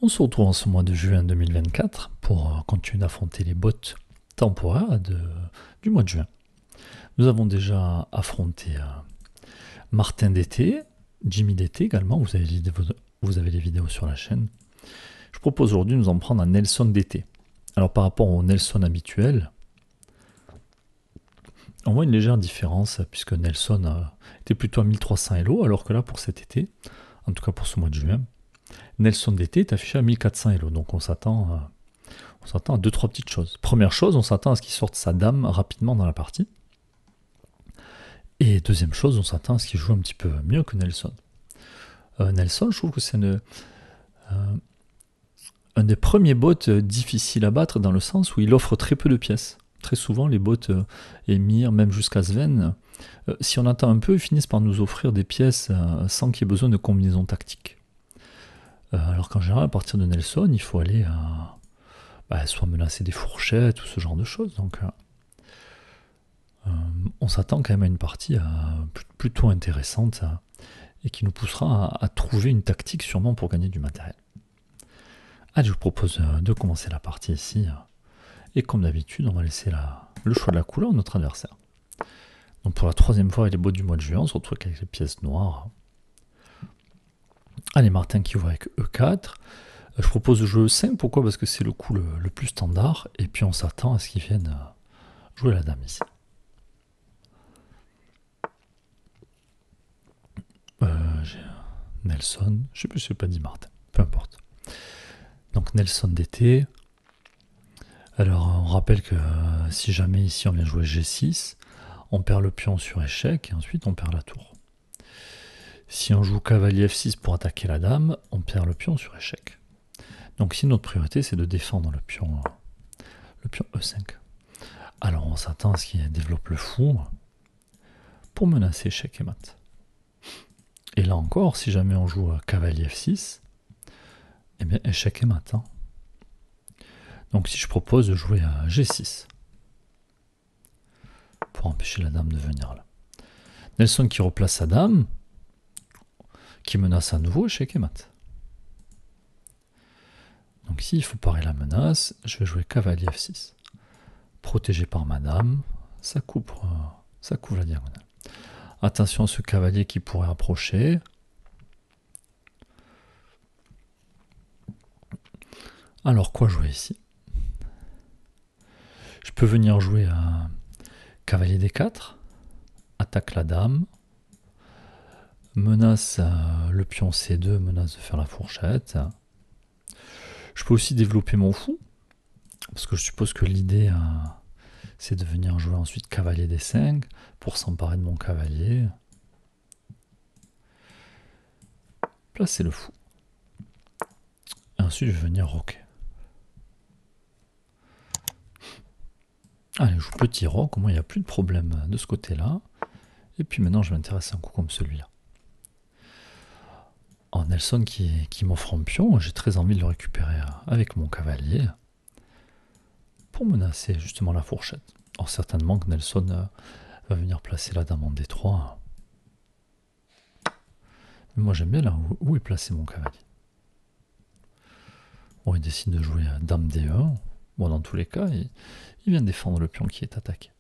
On se retrouve en ce mois de juin 2024 pour continuer d'affronter les bots temporaires du mois de juin. Nous avons déjà affronté Martin d'été, Jimmy d'été également, vous avez les vidéos sur la chaîne. Je propose aujourd'hui de nous en prendre un Nelson d'été. Alors par rapport au Nelson habituel, on voit une légère différence puisque Nelson était plutôt à 1300 Elo, alors que là pour cet été, en tout cas pour ce mois de juin, Nelson d'été est affiché à 1400 Elo. Donc on s'attend à deux, trois petites choses. Première chose, on s'attend à ce qu'il sorte sa dame rapidement dans la partie. Et deuxième chose, on s'attend à ce qu'il joue un petit peu mieux que Nelson. Nelson, je trouve que c'est un des premiers bots difficiles à battre dans le sens où il offre très peu de pièces. Très souvent, les bots Emir, même jusqu'à Sven, si on attend un peu, ils finissent par nous offrir des pièces sans qu'il y ait besoin de combinaison tactique. Alors qu'en général, à partir de Nelson, il faut aller soit menacer des fourchettes ou ce genre de choses. Donc, on s'attend quand même à une partie plutôt intéressante et qui nous poussera à trouver une tactique sûrement pour gagner du matériel. Allez, je vous propose de commencer la partie ici. Et comme d'habitude, on va laisser le choix de la couleur à notre adversaire. Donc pour la troisième fois avec les bots du mois de juin, on se retrouve avec les pièces noires. Allez, Martin qui ouvre avec E4. Je propose de jouer E5, pourquoi? Parce que c'est le coup le plus standard. Et puis on s'attend à ce qu'ils viennent jouer la dame ici. J'ai Nelson, je sais plus si je n'ai pas dit Martin, peu importe. Donc Nelson d'été. Alors on rappelle que si jamais ici on vient jouer G6, on perd le pion sur échec et ensuite on perd la tour. Si on joue cavalier F6 pour attaquer la dame, on perd le pion sur échec. Donc ici notre priorité c'est de défendre le pion E5. Alors on s'attend à ce qu'il développe le fou pour menacer échec et mat. Et là encore, si jamais on joue cavalier F6, eh bien échec et mat. Donc si je propose de jouer à G6 pour empêcher la dame de venir là. Nelson qui replace sa dame, qui menace à nouveau échec et mat. Donc ici il faut parer la menace, je vais jouer cavalier F6. Protégé par ma dame, ça couvre la diagonale. Attention à ce cavalier qui pourrait approcher. Alors quoi jouer ici? Je peux venir jouer à cavalier D4, attaque la dame, menace le pion C2, menace de faire la fourchette. Je peux aussi développer mon fou, parce que je suppose que l'idée c'est de venir jouer ensuite cavalier D5 pour s'emparer de mon cavalier. Placer le fou. Et ensuite je vais venir roquer. Allez, je joue petit roc, au moins il n'y a plus de problème de ce côté-là. Et puis maintenant je m'intéresse à un coup comme celui-là. Oh, Nelson qui m'offre un pion, j'ai très envie de le récupérer avec mon cavalier pour menacer justement la fourchette. Or certainement que Nelson va venir placer la dame en D3. Mais moi j'aime bien là où est placé mon cavalier. Bon, il décide de jouer dame D1. Bon, dans tous les cas, il vient défendre le pion qui est attaqué.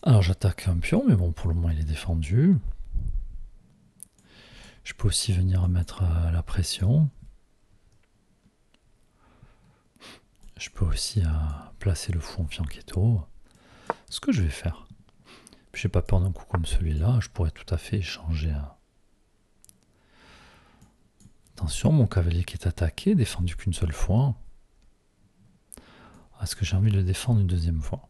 Alors j'attaque un pion, mais bon, pour le moment il est défendu. Je peux aussi venir mettre la pression. Je peux aussi placer le fou en fianchetto. Ce que je vais faire. J'ai pas peur d'un coup comme celui-là, je pourrais tout à fait échanger. Attention, mon cavalier qui est attaqué, défendu qu'une seule fois. Est-ce que j'ai envie de le défendre une deuxième fois?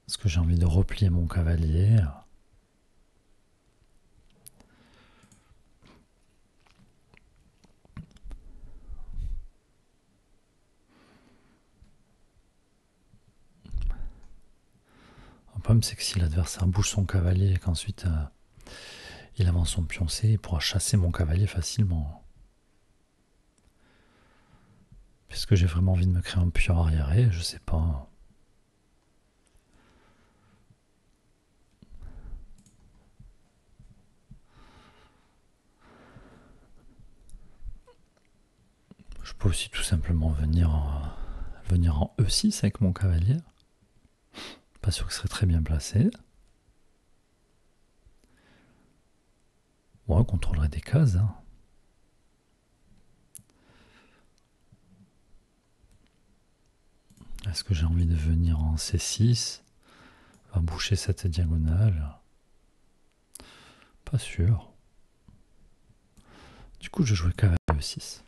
Est-ce que j'ai envie de replier mon cavalier? Le problème c'est que si l'adversaire bouge son cavalier et qu'ensuite il avance son pion C, il pourra chasser mon cavalier facilement. Est-ce que j'ai vraiment envie de me créer un pion arriéré? Je sais pas. peux aussi tout simplement venir en E6 avec mon cavalier. Pas sûr que ce serait très bien placé. Ouais, on contrôlerait des cases. Hein. Est-ce que j'ai envie de venir en C6? Va boucher cette diagonale. Pas sûr. Du coup, je jouais cavalier E6.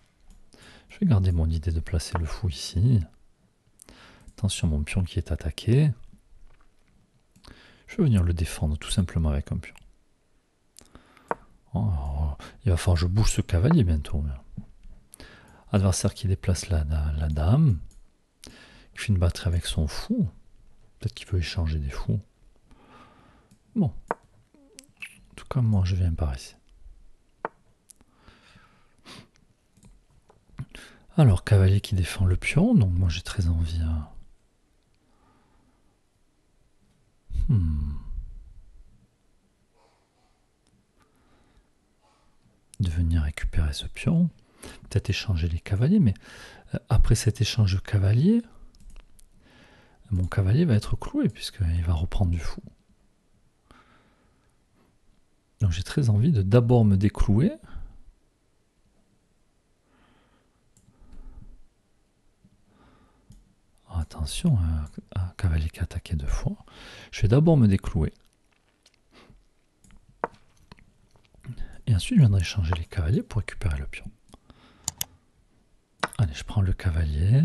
Je vais garder mon idée de placer le fou ici. Attention, mon pion qui est attaqué. Je vais venir le défendre tout simplement avec un pion. Oh, il va falloir que je bouge ce cavalier bientôt. Adversaire qui déplace la dame. Qui fait une batterie avec son fou. Peut-être qu'il veut échanger des fous. Bon. En tout cas, moi, je viens par ici. Alors, cavalier qui défend le pion. Donc, moi, j'ai très envie... de venir récupérer ce pion. Peut-être échanger les cavaliers. Mais après cet échange de cavalier, mon cavalier va être cloué puisqu'il va reprendre du fou. Donc j'ai très envie de d'abord me déclouer. Oh, attention, un cavalier qui a attaqué 2 fois. Je vais d'abord me déclouer. Et ensuite je viendrai changer les cavaliers pour récupérer le pion. Allez, je prends le cavalier.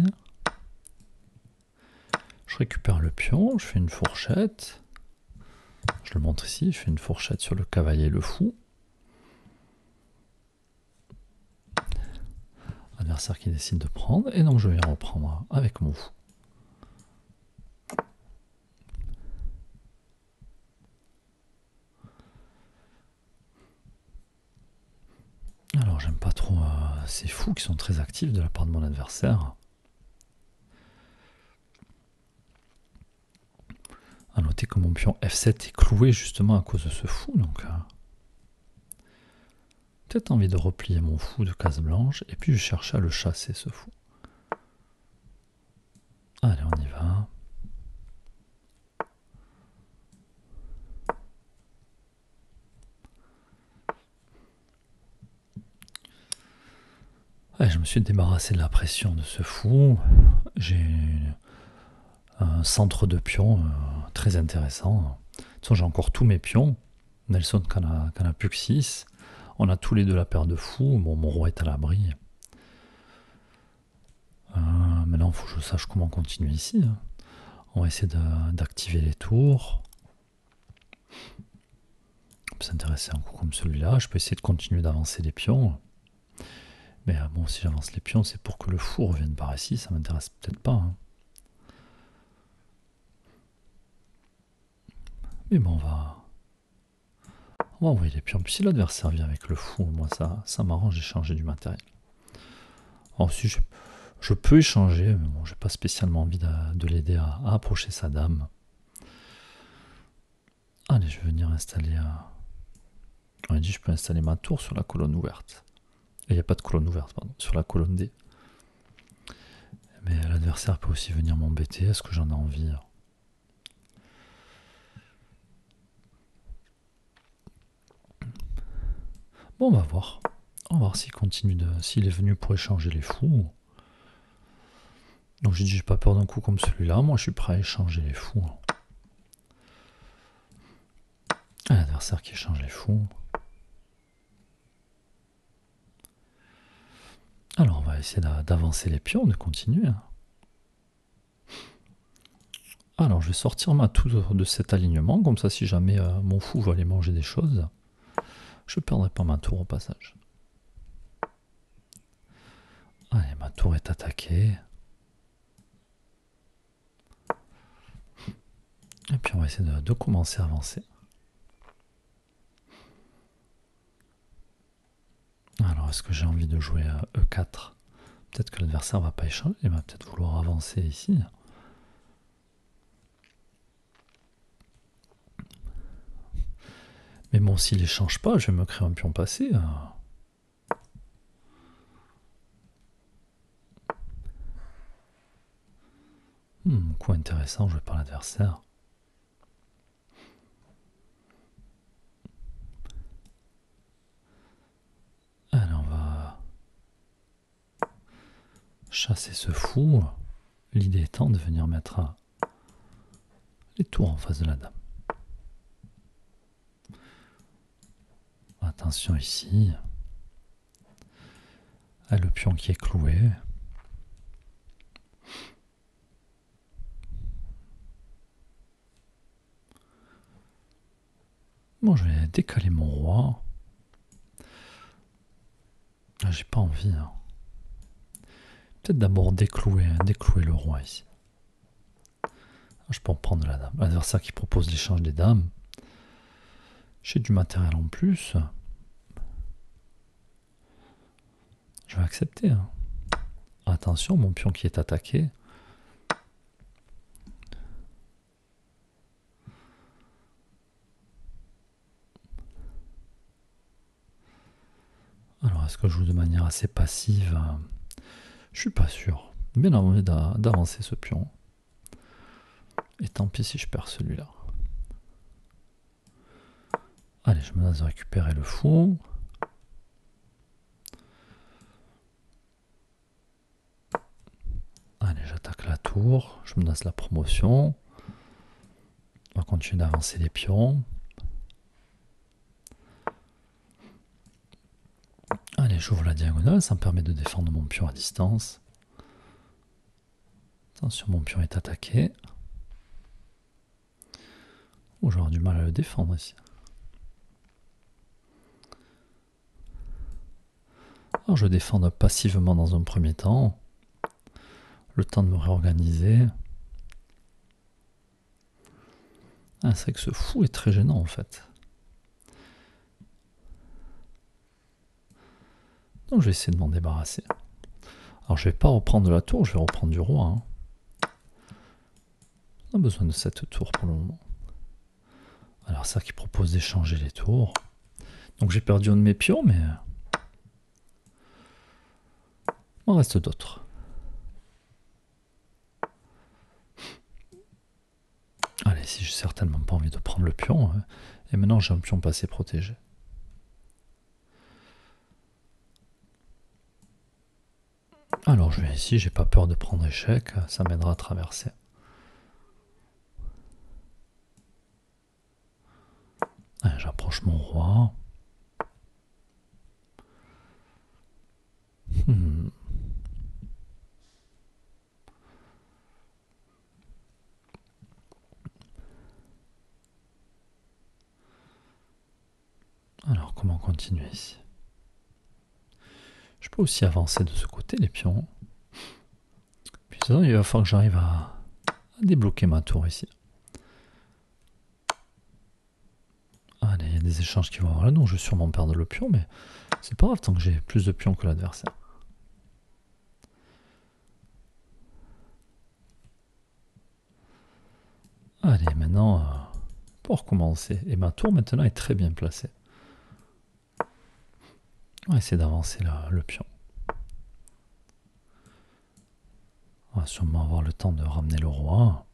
Je récupère le pion, je fais une fourchette. Je le montre ici, je fais une fourchette sur le cavalier et le fou. Adversaire qui décide de prendre, et donc je vais reprendre avec mon fou. Alors j'aime pas trop ces fous qui sont très actifs de la part de mon adversaire. A noter que mon pion F7 est cloué justement à cause de ce fou, donc peut-être envie de replier mon fou de case blanche, et puis je cherche à le chasser ce fou. Allez, on y va. Allez, je me suis débarrassé de la pression de ce fou. J'ai un centre de pion très intéressant. De toute façon, j'ai encore tous mes pions. Nelson qui en a plus que 6. On a tous les deux la paire de fous. Bon, mon roi est à l'abri. Maintenant, il faut que je sache comment continuer ici. On va essayer d'activer les tours. On peut s'intéresser à un coup comme celui-là. Je peux essayer de continuer d'avancer les pions. Mais bon, si j'avance les pions, c'est pour que le fou revienne par ici. Ça m'intéresse peut-être pas. Hein. Mais bon, on va envoyer les pions. Puis si l'adversaire vient avec le fou, moi ça m'arrange d'échanger du matériel. Alors si je peux échanger, mais bon, j'ai pas spécialement envie de l'aider à approcher sa dame. Allez, je vais venir installer... On a dit je peux installer ma tour sur la colonne ouverte. Il n'y a pas de colonne ouverte, pardon, sur la colonne D. Mais l'adversaire peut aussi venir m'embêter. Est-ce que j'en ai envie? Bon, on va voir. On va voir s'il continue s'il est venu pour échanger les fous. Donc j'ai dit j'ai pas peur d'un coup comme celui-là. Moi je suis prêt à échanger les fous. L'adversaire qui échange les fous. Alors on va essayer d'avancer les pions, de continuer. Alors je vais sortir ma tour de cet alignement. Comme ça si jamais mon fou va aller manger des choses, je ne perdrai pas ma tour au passage. Allez, ma tour est attaquée. Et puis on va essayer de commencer à avancer. Alors est-ce que j'ai envie de jouer à E4? Peut-être que l'adversaire va pas échanger, il va peut-être vouloir avancer ici. Mais bon, s'il échange pas, je vais me créer un pion passé. coup intéressant joué par l'adversaire. Allez, on va chasser ce fou. L'idée étant de venir mettre les tours en face de la dame. Attention ici. Ah, le pion qui est cloué. Bon, je vais décaler mon roi. Ah, j'ai pas envie. Hein. Peut-être d'abord déclouer le roi ici. Ah, je peux en prendre la dame. L'adversaire qui propose l'échange des dames. J'ai du matériel en plus. Je vais accepter. Hein. Attention, mon pion qui est attaqué. Alors, est-ce que je joue de manière assez passive? Je suis pas sûr. Bien envie d'avancer ce pion. Et tant pis si je perds celui-là. Allez, je menace de récupérer le fou. Allez, j'attaque la tour. Je menace la promotion. On va continuer d'avancer les pions. Allez, j'ouvre la diagonale. Ça me permet de défendre mon pion à distance. Attention, mon pion est attaqué. Oh, j'aurai du mal à le défendre ici. Alors, je défends passivement dans un premier temps. Le temps de me réorganiser. Ah, c'est vrai que ce fou est très gênant en fait. Donc je vais essayer de m'en débarrasser. Alors je vais pas reprendre la tour, je vais reprendre du roi. Hein. On a besoin de cette tour pour le moment. Alors ça qui propose d'échanger les tours. Donc j'ai perdu un de mes pions, mais il en reste d'autres. Allez, si j'ai certainement pas envie de prendre le pion. Hein. Et maintenant j'ai un pion passé protégé. Alors je vais ici, j'ai pas peur de prendre échec, ça m'aidera à traverser. J'approche mon roi. Alors comment continuer ici? Je peux aussi avancer de ce côté les pions. Puis ça, il va falloir que j'arrive à débloquer ma tour ici. Allez, il y a des échanges qui vont avoir là, donc je vais sûrement perdre le pion, mais c'est pas grave tant que j'ai plus de pions que l'adversaire. Allez, maintenant, pour recommencer. Et ma tour maintenant est très bien placée. On va essayer d'avancer le pion. On va sûrement avoir le temps de ramener le roi.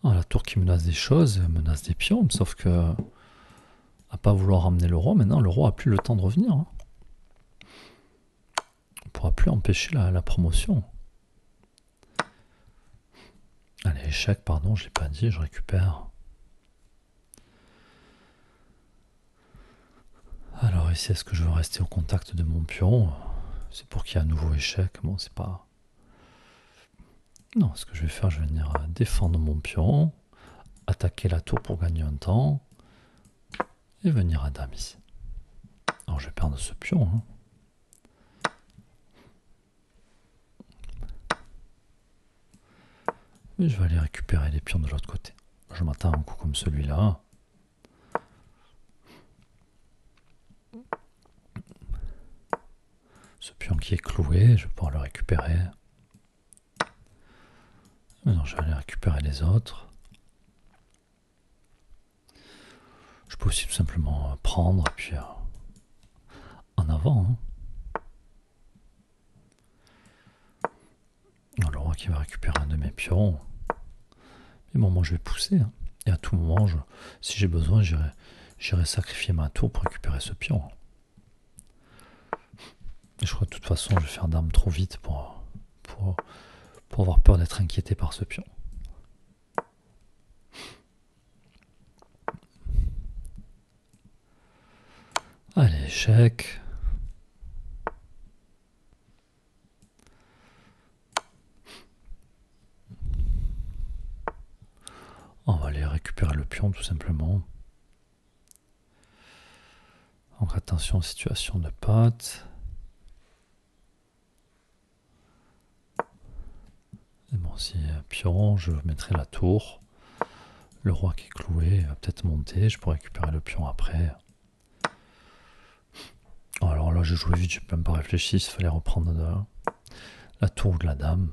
Ah, la tour qui menace des choses, menace des pions, sauf que à pas vouloir ramener le roi, maintenant le roi a plus le temps de revenir. Hein. On pourra plus empêcher la promotion. Allez, échec, pardon, je l'ai pas dit, je récupère. Alors ici, est-ce que je veux rester au contact de mon pion? C'est pour qu'il y ait un nouveau échec. Bon, c'est pas... Non, ce que je vais faire, je vais venir défendre mon pion, attaquer la tour pour gagner un temps, et venir à dame ici. Alors je vais perdre ce pion. Hein. Mais je vais aller récupérer les pions de l'autre côté. Je m'attends à un coup comme celui-là. Ce pion qui est cloué, je vais pouvoir le récupérer. Maintenant, je vais aller récupérer les autres. Je peux aussi tout simplement prendre et puis en avant. Hein. Le roi qui va récupérer un de mes pions. Mais bon, moi je vais pousser. Hein. Et à tout moment, si j'ai besoin, j'irai sacrifier ma tour pour récupérer ce pion. Et je crois que de toute façon, je vais faire dame trop vite pour avoir peur d'être inquiété par ce pion. Allez, échec. On va aller récupérer le pion tout simplement. Donc attention, situation de patte. Et bon, si pion, je mettrai la tour. Le roi qui est cloué va peut-être monter. Je pourrais récupérer le pion après. Alors là, j'ai joué vite, j'ai même pas réfléchi. Il fallait reprendre la tour ou de la dame.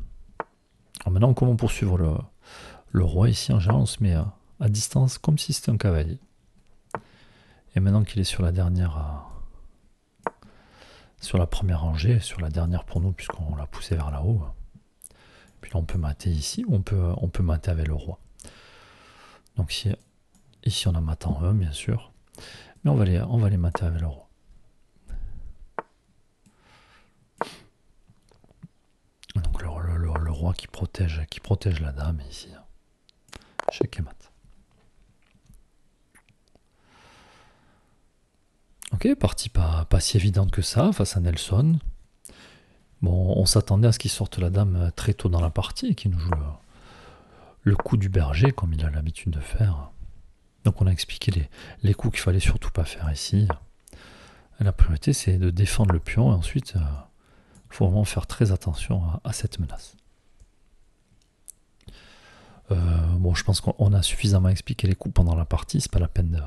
Alors maintenant, comment poursuivre le roi ici? En général, on se met à distance comme si c'était un cavalier. Et maintenant qu'il est sur la dernière, sur la première rangée, sur la dernière pour nous, puisqu'on l'a poussé vers là-haut. Puis là, on peut mater ici, ou on peut mater avec le roi. Donc ici, on a mat en 1, bien sûr. Mais on va les mater avec le roi. Donc le roi qui protège la dame ici. Check et mat. Ok, partie pas si évidente que ça face à Nelson. Bon, on s'attendait à ce qu'il sorte la dame très tôt dans la partie et qu'il nous joue le coup du berger comme il a l'habitude de faire. Donc on a expliqué les coups qu'il fallait surtout pas faire ici. Et la priorité c'est de défendre le pion et ensuite il faut vraiment faire très attention à cette menace. Bon, je pense qu'on a suffisamment expliqué les coups pendant la partie, c'est pas la peine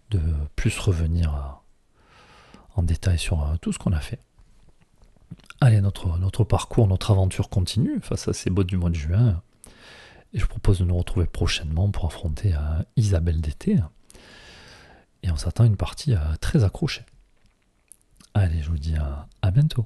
de plus revenir en détail sur tout ce qu'on a fait. Allez, notre parcours, notre aventure continue face à ces bots du mois de juin. Et je propose de nous retrouver prochainement pour affronter Isabelle d'été. Et on s'attend à une partie très accrochée. Allez, je vous dis à bientôt.